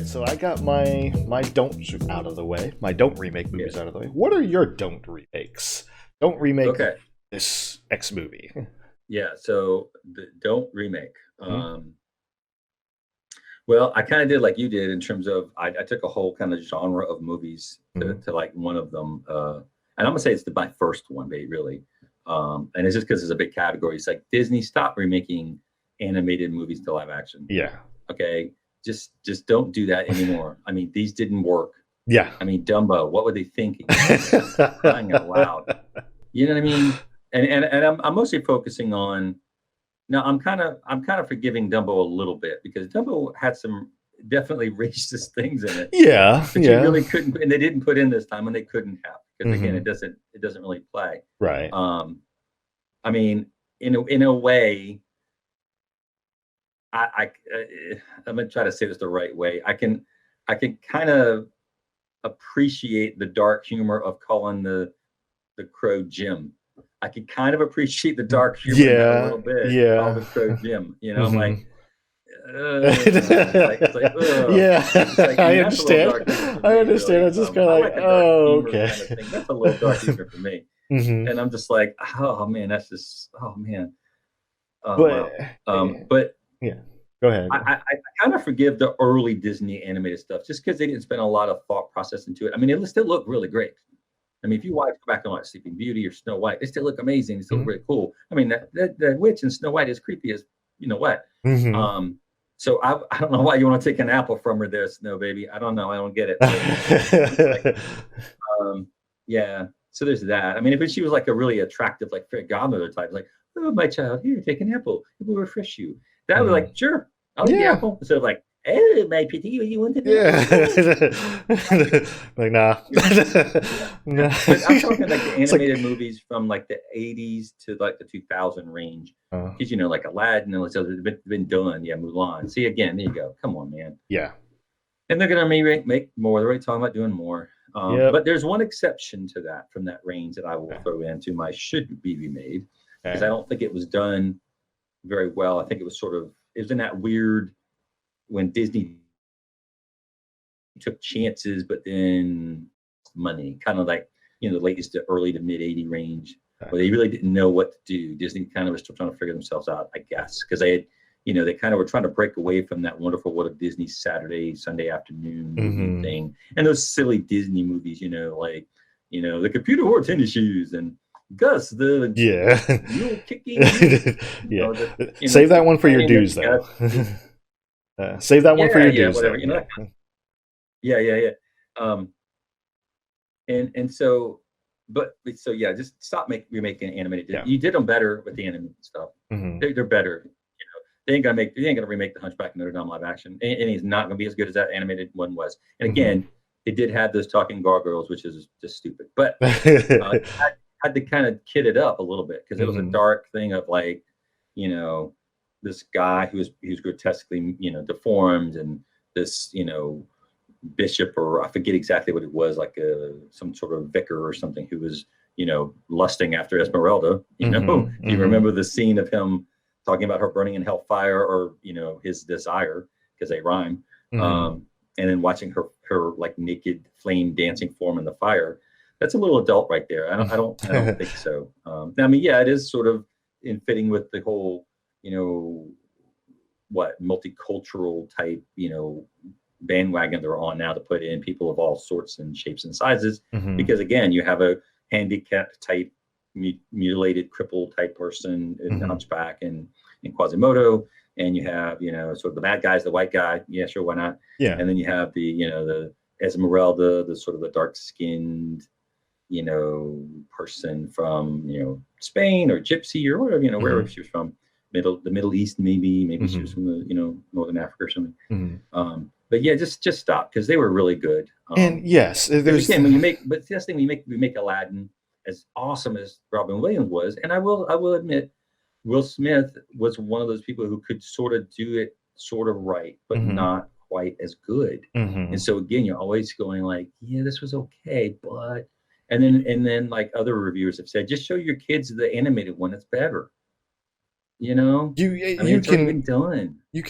right, so I got my don'ts out of the way. My don't remake movies out of the way. What are your don't remakes? Don't remake this X movie. Yeah, so don't remake. Well, I kind of did like you did in terms of I took a whole kind of genre of movies to like one of them, and I'm gonna say it's my first one, babe, really. And it's just because it's a big category. It's like Disney, stop remaking animated movies to live action. Yeah. Okay, just don't do that anymore. I mean, these didn't work. Yeah. I mean, Dumbo, what were they thinking? Crying out loud. You know what I mean? And I'm mostly focusing on. Now I'm kind of forgiving Dumbo a little bit because Dumbo had some definitely racist things in it. Yeah, but you really couldn't, and they didn't put in this time, and they couldn't have because again, it doesn't really play. Right. I mean, in a way, I'm gonna try to say this the right way. I can kind of appreciate the dark humor of calling the crow Jim. I could kind of appreciate the dark humor a little bit. Yeah. Call the crow Jim. You know, I'm like, I understand. I understand. It's just kind of like, oh, okay. Kind of thing. That's a little dark humor for me. And I'm just like, oh man, that's just, oh man. But yeah, go ahead. I kind of forgive the early Disney animated stuff just because they didn't spend a lot of thought process into it. I mean, it still looked really great. I mean, if you go back and watch Sleeping Beauty or Snow White, they still look amazing. They still look really cool. I mean, that witch in Snow White is creepy as you know what. So I don't know why you want to take an apple from her there, Snow Baby. I don't know. I don't get it. Yeah. So there's that. I mean, if she was like a really attractive, like fairy godmother type, like, oh, my child, here, take an apple. It will refresh you. That was like, sure, I'll eat the apple. Instead of like, oh, my pretty, you want to like, nah. Nah. But I'm talking like the animated movies from like the 80s to like the 2000 range. Because, like Aladdin and it's been done. Yeah, Mulan. See, again, there you go. Come on, man. Yeah. And they're going to make more. They're already talking about doing more. But there's one exception to that from that range that I will throw into my should be remade. Because I don't think it was done very well. I think it was it was in that weird when Disney took chances, but then money, kind of like, the latest to early to mid 80 range, where they really didn't know what to do. Disney kind of was still trying to figure themselves out, I guess, because they had, they kind of were trying to break away from that wonderful What If Disney Sunday afternoon thing. And those silly Disney movies, like, the computer wore tennis shoes and Gus, the mule kicking. Save that one for your dues, though. Save that one for your dues. Whatever, Yeah. And so, just stop remaking animated. Yeah. You did them better with the animated stuff. They're better. They ain't gonna remake the Hunchback of Notre Dame live action, and it's not gonna be as good as that animated one was. And again, it did have those talking gargoyles, which is just stupid. But had to kind of kid it up a little bit because it was a dark thing of like, this guy who was grotesquely, deformed, and this, bishop, or I forget exactly what it was, like some sort of vicar or something who was, lusting after Esmeralda. You remember the scene of him talking about her burning in hellfire, or his desire, because they rhyme, and then watching her like naked flame dancing form in the fire. That's a little adult right there. I don't think so. I mean, yeah, it is sort of in fitting with the whole, multicultural type, bandwagon they're on now to put in people of all sorts and shapes and sizes. Because again, you have a handicapped type, mutilated, crippled type person in Hunchback and in Quasimodo, and you have, sort of the bad guy's the white guy. Yeah, sure, why not? Yeah. And then you have the, the Esmeralda, the sort of the dark skinned, person from, Spain or Gypsy or whatever, wherever she was from, the Middle East, maybe she was from the, Northern Africa or something. But yeah, just stop, because they were really good. And yes, there's again, when you make Aladdin as awesome as Robin Williams was, and I will admit, Will Smith was one of those people who could sort of do it sort of right, but not quite as good. And so again, you're always going like, yeah, this was okay, but and then like other reviewers have said, just show your kids the animated one, it's better. You can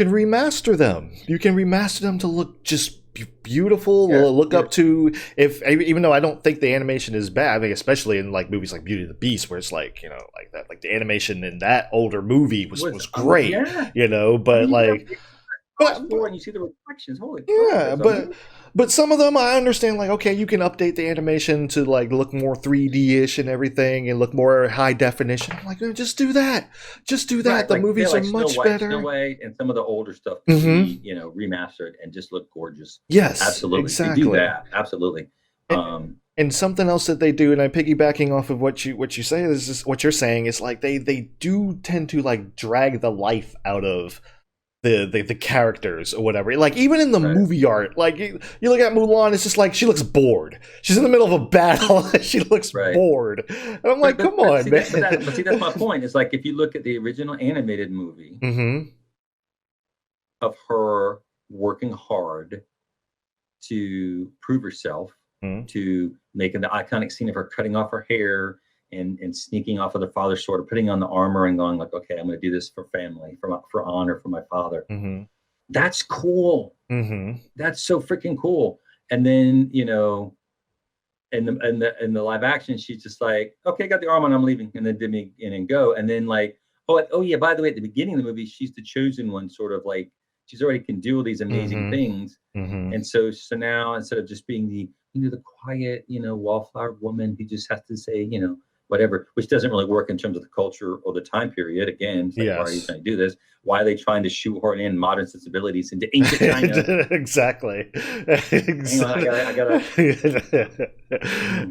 remaster them. You can remaster them to look just beautiful. Look up to, if even though I don't think the animation is bad, I mean, especially in like movies like Beauty and the Beast, where it's like, you know, like that, like the animation in that older movie was great, you know, but like. And you see the reflections. Holy crap! Yeah, but some of them I understand. Like, okay, you can update the animation to like look more 3D-ish and everything, and look more high definition. I'm like, just do that. Just do that. Right, the movies are much better. Snow White and some of the older stuff can be, you know, remastered and just look gorgeous. Yes, absolutely. Exactly. They do that. Absolutely. And something else that they do, and I'm piggybacking off of what you say, is what you're saying is like they do tend to like drag the life out of the characters or whatever. Like even in the movie art, like you look at Mulan, it's just like she looks bored. She's in the middle of a battle and she looks bored. And I'm like, come on, man. But see, that's my point. It's like if you look at the original animated movie of her working hard to prove herself, to making the iconic scene of her cutting off her hair and sneaking off of the father's sword, or putting on the armor and going like, okay, I'm going to do this for family, for honor, for my father. That's cool. That's so freaking cool. And then, you know, in the live action, she's just like, okay, got the armor and I'm leaving, and then did me in and go. And then like, oh yeah, by the way, at the beginning of the movie, she's the chosen one, sort of like she's already can do all these amazing things. And so now instead of just being the, you know, the quiet, you know, wallflower woman who just has to say, you know, whatever, which doesn't really work in terms of the culture or the time period. Again, it's like, why are you trying to do this? Why are they trying to shoehorn in modern sensibilities into ancient China? Exactly. Hang on, I gotta.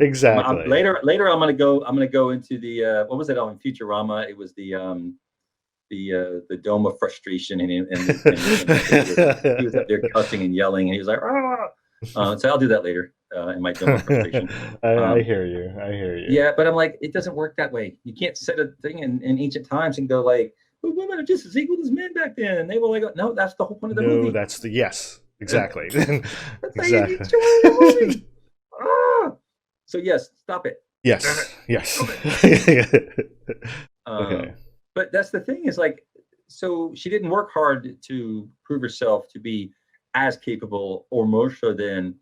Exactly. Later, I'm gonna go into the what was it on Futurama? It was the dome of frustration, and he was up there cussing and yelling, and he was like, ah. So I'll do that later in my dome of frustration. I hear you. Yeah, but I'm like, it doesn't work that way. You can't set a thing in ancient times and go like, well, women are just as equal as men back then. And they will like, no, that's the whole point of the movie. No, that's the exactly. Exactly. So yes, stop it. Yes. Okay. But that's the thing is like, so she didn't work hard to prove herself to be as capable or more so than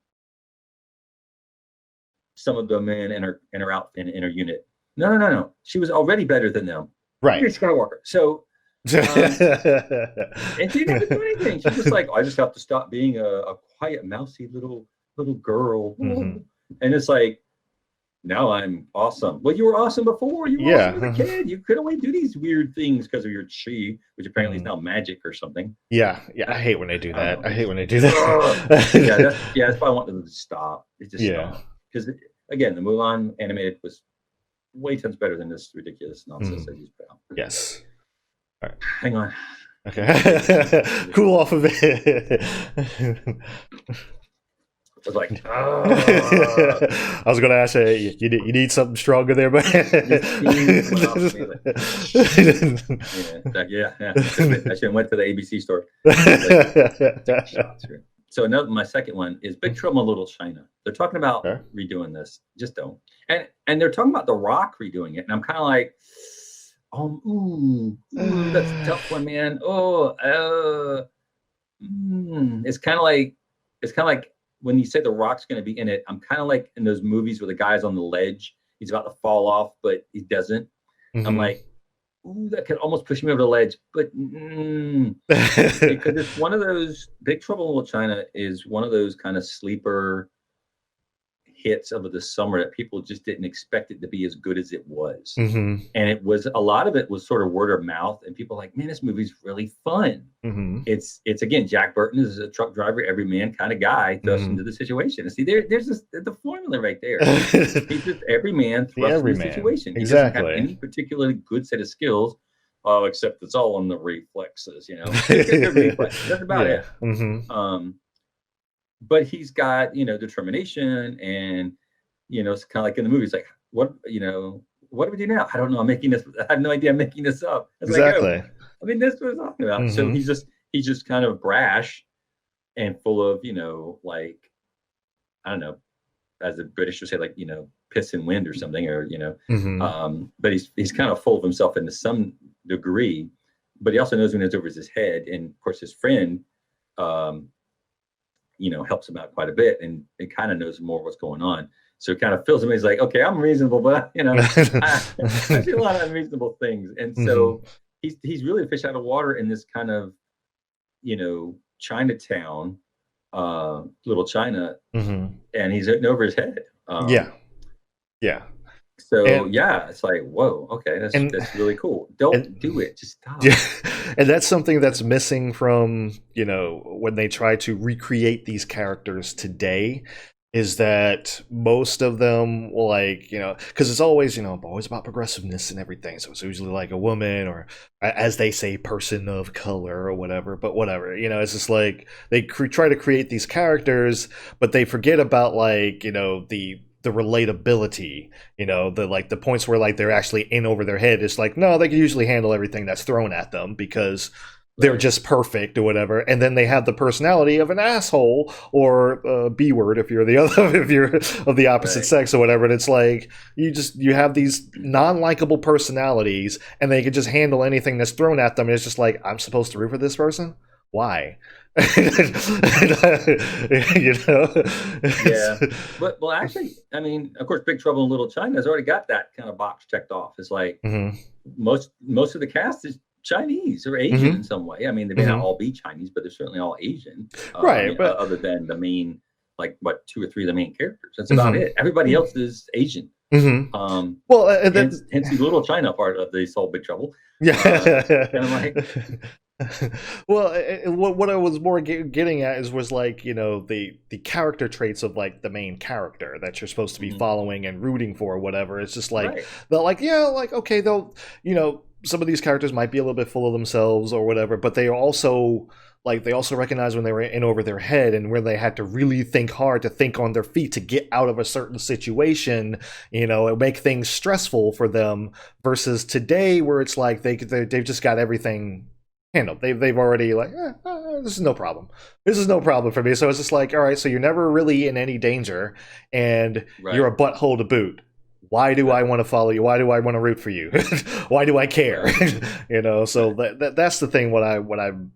some of the men in her outfit, in her unit. No. She was already better than them. Right. Skywalker. So and she didn't do anything. She was like, I just have to stop being a quiet, mousy little girl. And it's like, now I'm awesome. Well, you were awesome before. You were awesome as a kid. You could only do these weird things because of your chi, which apparently is now magic or something. Yeah. I hate when they do that. That's why I want them to stop. It just stop. Because again, the Mulan animated was way tons better than this ridiculous nonsense they just put out. Yes. All right. Hang on. Okay. Cool off of it. I was like, I was going to ask you need something stronger there, but I should have went to the ABC store. So my second one is Big Trouble in Little China. They're talking about redoing this. Just don't. And they're talking about The Rock redoing it, and I'm kind of like, that's a tough one, man. It's kind of like when you say The Rock's going to be in it, I'm kind of like in those movies where the guy's on the ledge, he's about to fall off, but he doesn't. I'm like, that could almost push me over the ledge, but because it's one of those. Big Trouble in Little China is one of those kind of sleeper hits of the summer that people just didn't expect it to be as good as it was. And it was, a lot of it was sort of word of mouth, and people like, man, this movie's really fun. It's again, Jack Burton is a truck driver, every man kind of guy thrust into the situation. And see, there's the formula right there. He's just every man thrust into the situation. He doesn't have any particularly good set of skills. Except it's all on the reflexes, you know. That's about it. But he's got, determination, and, it's kind of like in the movies, like, what do we do now? I don't know. I'm making this. I have no idea. I'm making this up. Exactly. That's what I'm talking about. So he's just kind of brash and full of, like, I don't know, as the British would say, like, piss and wind or something, or, but he's kind of full of himself into some degree, but he also knows when it's over his head. And of course, his friend, helps him out quite a bit, and it kind of knows more what's going on. So it kind of fills him. He's like, okay, I'm reasonable, but I see a lot of unreasonable things, and so he's really a fish out of water in this kind of Chinatown, little China, and he's in over his head. Yeah. So it's like, whoa, okay, that's really cool. Don't do it. Just stop. Yeah, and that's something that's missing from when they try to recreate these characters today. Is that most of them, like, because it's always, always about progressiveness and everything. So it's usually like a woman or, as they say, person of color or whatever. But whatever, it's just like they try to create these characters, but they forget about like, the relatability, the points where like they're actually in over their head. It's like, no, they can usually handle everything that's thrown at them because they're just perfect or whatever, and then they have the personality of an asshole or B word if you're if you're of the opposite sex or whatever. And it's like you have these non-likable personalities, and they can just handle anything that's thrown at them. And it's just like, I'm supposed to root for this person? Why? Yeah. Well, actually, I mean, of course, Big Trouble in Little China has already got that kind of box checked off. It's like most of the cast is Chinese or Asian in some way. I mean, they may not all be Chinese, but they're certainly all Asian, right? But other than the main, like, what, 2 or 3 of the main characters, that's about it. Everybody else is Asian. Well, and then hence the Little China part of this whole Big Trouble. Yeah. Kind of like. Well, what I was more getting at was like, the character traits of like the main character that you're supposed to be following and rooting for or whatever. It's just like they're like, like, okay, they'll some of these characters might be a little bit full of themselves or whatever, but they also recognize when they were in over their head and where they had to really think hard to think on their feet to get out of a certain situation, and make things stressful for them, versus today where it's like they've just got everything handled. They've already like, this is no problem. This is no problem for me. So it's just like, all right, so you're never really in any danger, and you're a butthole to boot. Why do I want to follow you? Why do I want to root for you? Why do I care? So that's the thing. What I'm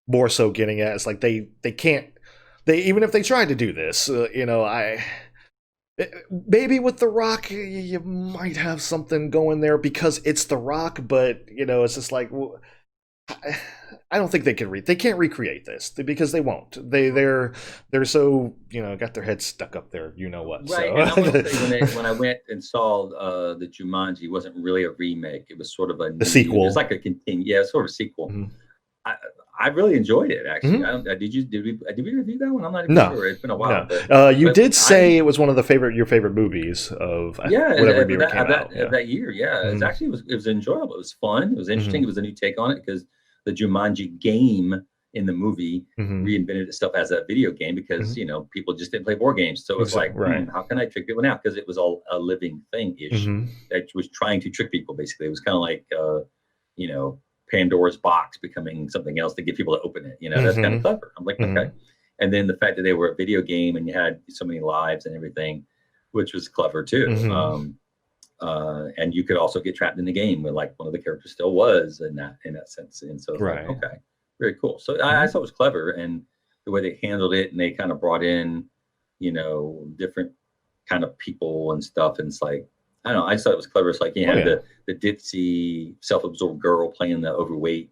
more so getting at is like they can't. They, even if they tried to do this, maybe with The Rock, you might have something going there because it's The Rock, but it's just like, I don't think they can't recreate this because they won't. They're so got their heads stuck up there. What? Right. So. And I want to say when I went and saw the Jumanji, it wasn't really a remake. It was sort of a sequel. It's like a continue. Yeah, sort of a sequel. I really enjoyed it, actually. Did we review that one? I'm not even sure. It's been a while. No. But, you did say it was one of your favorite movies of whatever year came out. That year. Yeah, it was enjoyable. It was fun. It was interesting. It was a new take on it because the Jumanji game in the movie reinvented itself as a video game because people just didn't play board games. So it was like, how can I trick people now? Because it was all a living thing ish that was trying to trick people. Basically, it was kind of like Pandora's box becoming something else to get people to open it. That's kind of clever. I'm like, okay. And then the fact that they were a video game and you had so many lives and everything, which was clever too. And you could also get trapped in the game where like one of the characters still was in that sense. And so like, okay, very cool. So I thought it was clever, and the way they handled it, and they kind of brought in, different kind of people and stuff. And it's like, I don't know, I just thought it was clever. It's like you had the ditzy, self-absorbed girl playing the overweight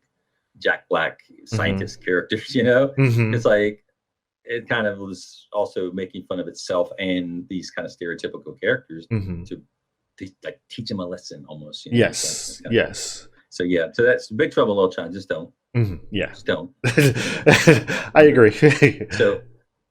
Jack Black scientist characters, It's like, it kind of was also making fun of itself and these kind of stereotypical characters to like teach them a lesson almost. Yes. So so that's Big Trouble in Little China. Just don't. Just don't. I agree. So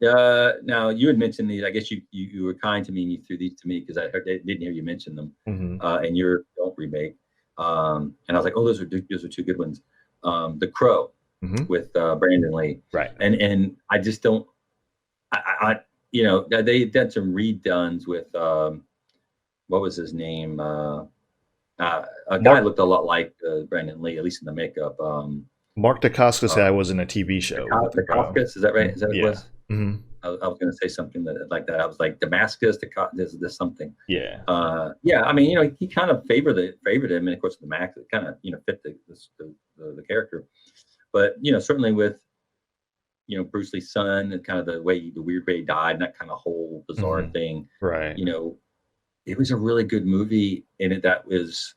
now you had mentioned these. I guess you were kind to me and you threw these to me because I didn't hear you mention them. And your Don't Remake. And I was like, oh, those are 2 good ones. The Crow with Brandon Lee. Right. And I just don't. They did some redones with what was his name? A guy looked a lot like Brandon Lee, at least in the makeup. Mark Dacascos guy was in a TV show. Dacascos, is that right? Is that what it was? I was going to say something like that. I was like, Damascus, this something. Yeah. I mean, he kind of favored him, and of course the Max it kind of fit the character. But certainly with Bruce Lee's son, and kind of the weird way he died, and that kind of whole bizarre thing. Right. It was a really good movie in it that was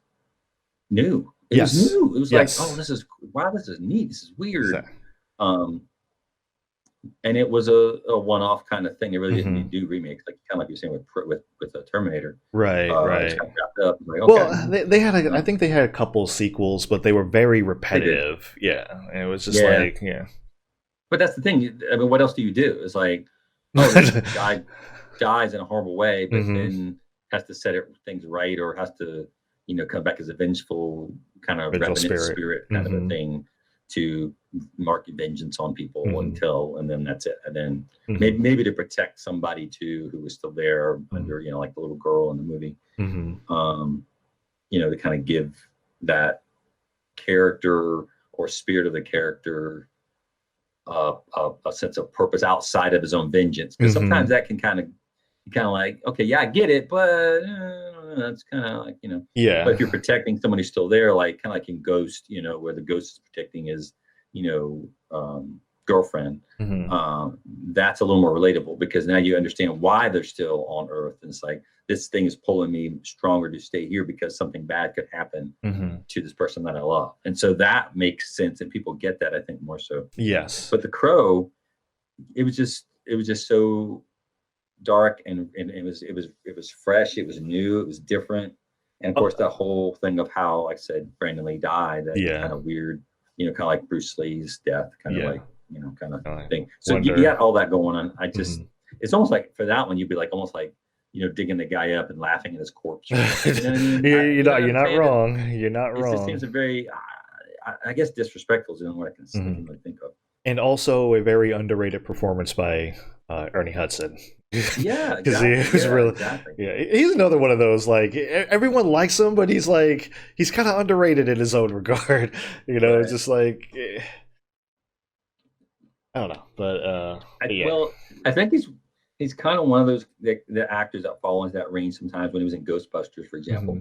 new. It was new. It was like, oh, this is neat. This is weird. Exactly. And it was a one-off kind of thing. They really didn't do remakes, like kind of like you were saying with Terminator. Right. Kind of wrapped up. Like, okay. Well, they had I think they had a couple sequels, but they were very repetitive. Yeah, and it was just like But that's the thing. I mean, what else do you do? It's like, oh, this guy dies in a horrible way, but then has to set things right, or has to come back as a vengeful kind of revenant spirit kind of a thing to mark vengeance on people and then that's it. And then maybe to protect somebody too who was still there under, like the little girl in the movie. To kind of give that character or spirit of the character a sense of purpose outside of his own vengeance. Because sometimes that can kind of like, okay, yeah, I get it, but that's kind of like, But if you're protecting someone who's still there, like kind of like in Ghost, where the ghost is protecting his, girlfriend, that's a little more relatable, because now you understand why they're still on Earth. And it's like, this thing is pulling me stronger to stay here because something bad could happen to this person that I love. And so that makes sense, and people get that, I think, more so. Yes. But The Crow, it was just so dark, and it was fresh, it was new, it was different. And of course that whole thing of how, like I said, Brandon Lee died, that kind of weird, kind of like Bruce Lee's death, kind of like, kind of thing. So you got all that going on. I just it's almost like for that one you'd be like almost like digging the guy up and laughing at his corpse. You're not wrong. You're not wrong. It just seems a very I guess disrespectful is what I can think of. And also a very underrated performance by Ernie Hudson. Yeah, because he was really he's another one of those, like, everyone likes him, but he's like, he's kind of underrated in his own regard. It's just like, I don't know, but well, I think he's kind of one of those the actors that fall into that range sometimes. When he was in Ghostbusters, for example,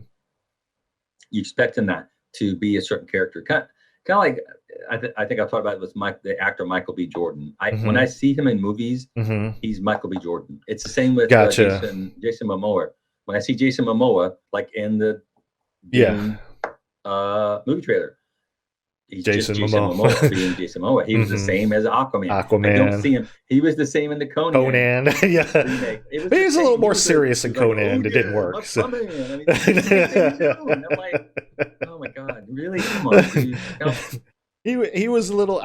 you expect him to be a certain character, kind of like I think I've talked about it with the actor Michael B. Jordan. When I see him in movies, he's Michael B. Jordan. It's the same with Jason Momoa. When I see Jason Momoa, like in the movie trailer, he's Jason Momoa being Jason Momoa. He was the same as Aquaman. I don't see him. He was the same in the Conan. He was a little more serious in Conan. It didn't work. So. And I'm like, oh my god, really? Come on, dude. He was a little.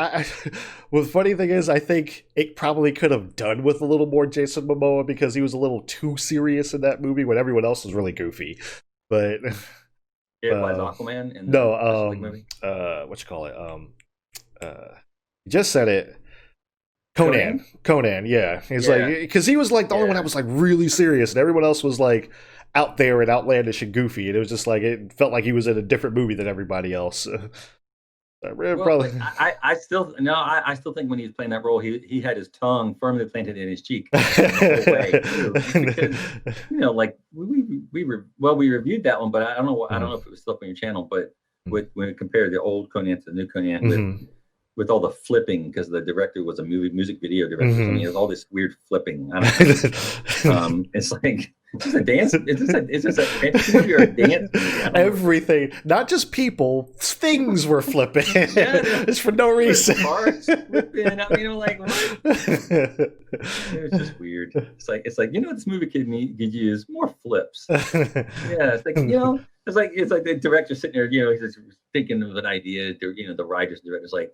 Well, the funny thing is, I think it probably could have done with a little more Jason Momoa, because he was a little too serious in that movie when everyone else was really goofy. But it was Aquaman. In the movie? What you call it? You just said it. Conan. Yeah. He's like, because he was like the only one that was like really serious, and everyone else was like out there and outlandish and goofy, and it was just like, it felt like he was in a different movie than everybody else. Probably. I still think when he was playing that role, he had his tongue firmly planted in his cheek the whole way, because, like we reviewed that one, but I don't know if it was still up on your channel, but when we compared the old Conan to the new Conan with all the flipping, because the director was a music video director, so he has all this weird flipping. I don't know. It's like, is this a dance? Is this a fantasy movie or a dance movie? Everything, not just people, things were flipping. It's for no reason. Cars flipping. I mean, like, what? It was just weird. It's like this movie could use more flips. It's like it's like the director sitting there, he's just thinking of an idea. The writers and directors like,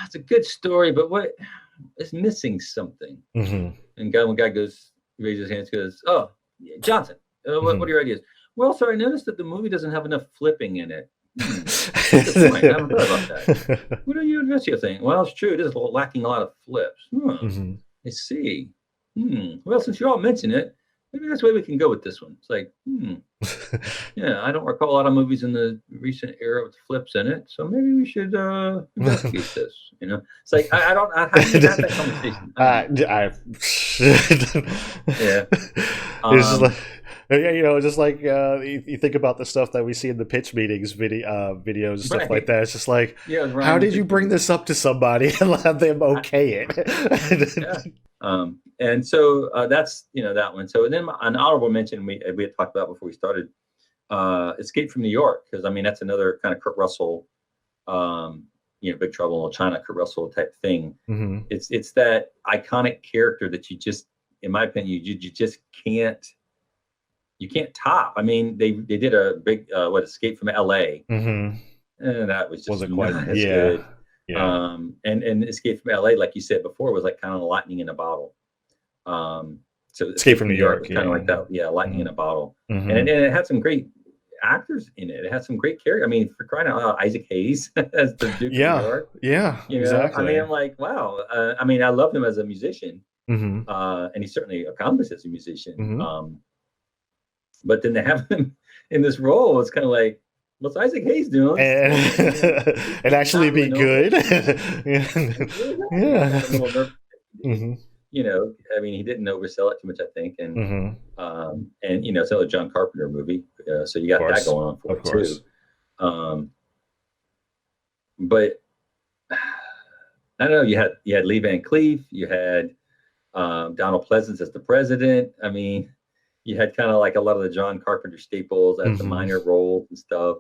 it's a good story, but what is missing something? And when guy goes, raises his hands, goes, "Oh, Johnson, what are your ideas?" Well, sir, I noticed that the movie doesn't have enough flipping in it. Good point. I haven't thought about that. What are you saying? Well, it's true. It is lacking a lot of flips. I see. Well, since you all mention it, maybe that's the way we can go with this one. It's like, I don't recall a lot of movies in the recent era with flips in it, so maybe we should investigate this. It's like, I don't. How do you have that conversation? You know, just like you think about the stuff that we see in the pitch meetings, videos, stuff like that. It's just like, how did you bring this up to somebody and let them okay it? And so that's that one. So then an honorable mention we had talked about before we started, Escape from New York, because I mean that's another kind of Kurt Russell, Big Trouble in Little China, Kurt Russell type thing. Mm-hmm. It's that iconic character that you just, in my opinion, you just can't top. I mean, they did a big Escape from L.A. Mm-hmm. And that was just wasn't quite as good. Yeah. And Escape from L.A., like you said before, was like kind of lightning in a bottle. So Escape from New York, kind of like that, lightning in a bottle. Mm-hmm. And it had some great actors in it. It had some great characters. I mean, for crying out loud, Isaac Hayes as the Duke of New York. Yeah, exactly. I mean, I'm like, wow. I mean, I love him as a musician, mm-hmm. And he's certainly accomplished as a musician. Mm-hmm. But then to have him in this role, it's kind of like, what's Isaac Hayes doing? And actually be good. Yeah. Mm-hmm. I mean, he didn't oversell it too much, I think, and mm-hmm. It's another John Carpenter movie, so you got that going on for it too. But I don't know. You had Lee Van Cleef, you had Donald Pleasance as the president. I mean, you had kind of like a lot of the John Carpenter staples as the minor roles and stuff.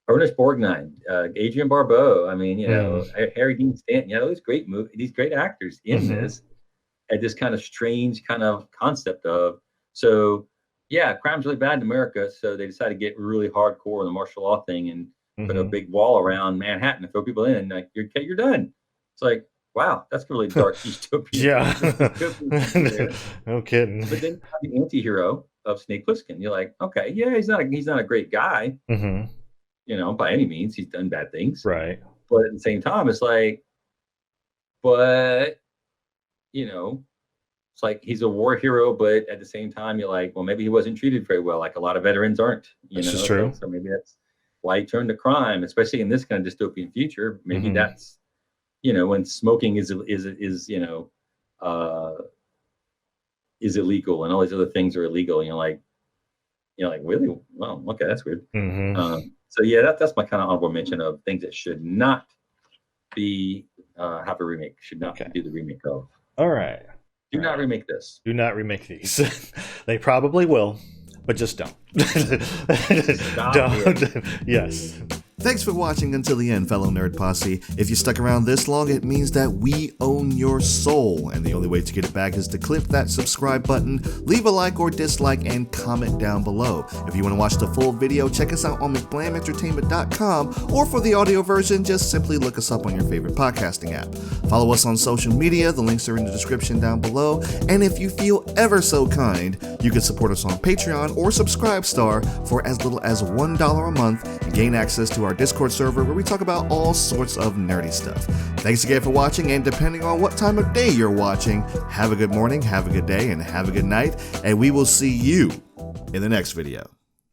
Ernest Borgnine, Adrian Barbeau. I mean, Harry Dean Stanton. These great actors in this, had this kind of strange kind of concept of, so crime's really bad in America, so they decided to get really hardcore in the martial law thing and put a big wall around Manhattan and throw people in, and like you're done. It's like, wow, that's really dark dystopian. No kidding. But then the anti-hero of Snake Plissken, you're like, okay, he's not a great guy. By any means, he's done bad things. Right. But at the same time, it's like, it's like he's a war hero, but at the same time, you're like, well, maybe he wasn't treated very well, like a lot of veterans aren't. This is true. So maybe that's why he turned to crime, especially in this kind of dystopian future. Maybe that's, when smoking is illegal and all these other things are illegal, and you're like, really? Well, okay, that's weird. So that's my kind of honorable mention of things that should not be have a remake. Should not do the remake of. All right. Do not remake this. Do not remake these. They probably will, but just don't. Don't. Yes. Thanks for watching until the end, fellow Nerd Posse. If you stuck around this long, it means that we own your soul, and the only way to get it back is to click that subscribe button, leave a like or dislike, and comment down below. If you want to watch the full video, check us out on McBlamEntertainment.com, or for the audio version, just simply look us up on your favorite podcasting app. Follow us on social media, the links are in the description down below, and if you feel ever so kind, you can support us on Patreon or Subscribestar for as little as $1 a month and gain access to our Discord server where we talk about all sorts of nerdy stuff. Thanks again for watching, and depending on what time of day you're watching, have a good morning, have a good day, and have a good night, and we will see you in the next video.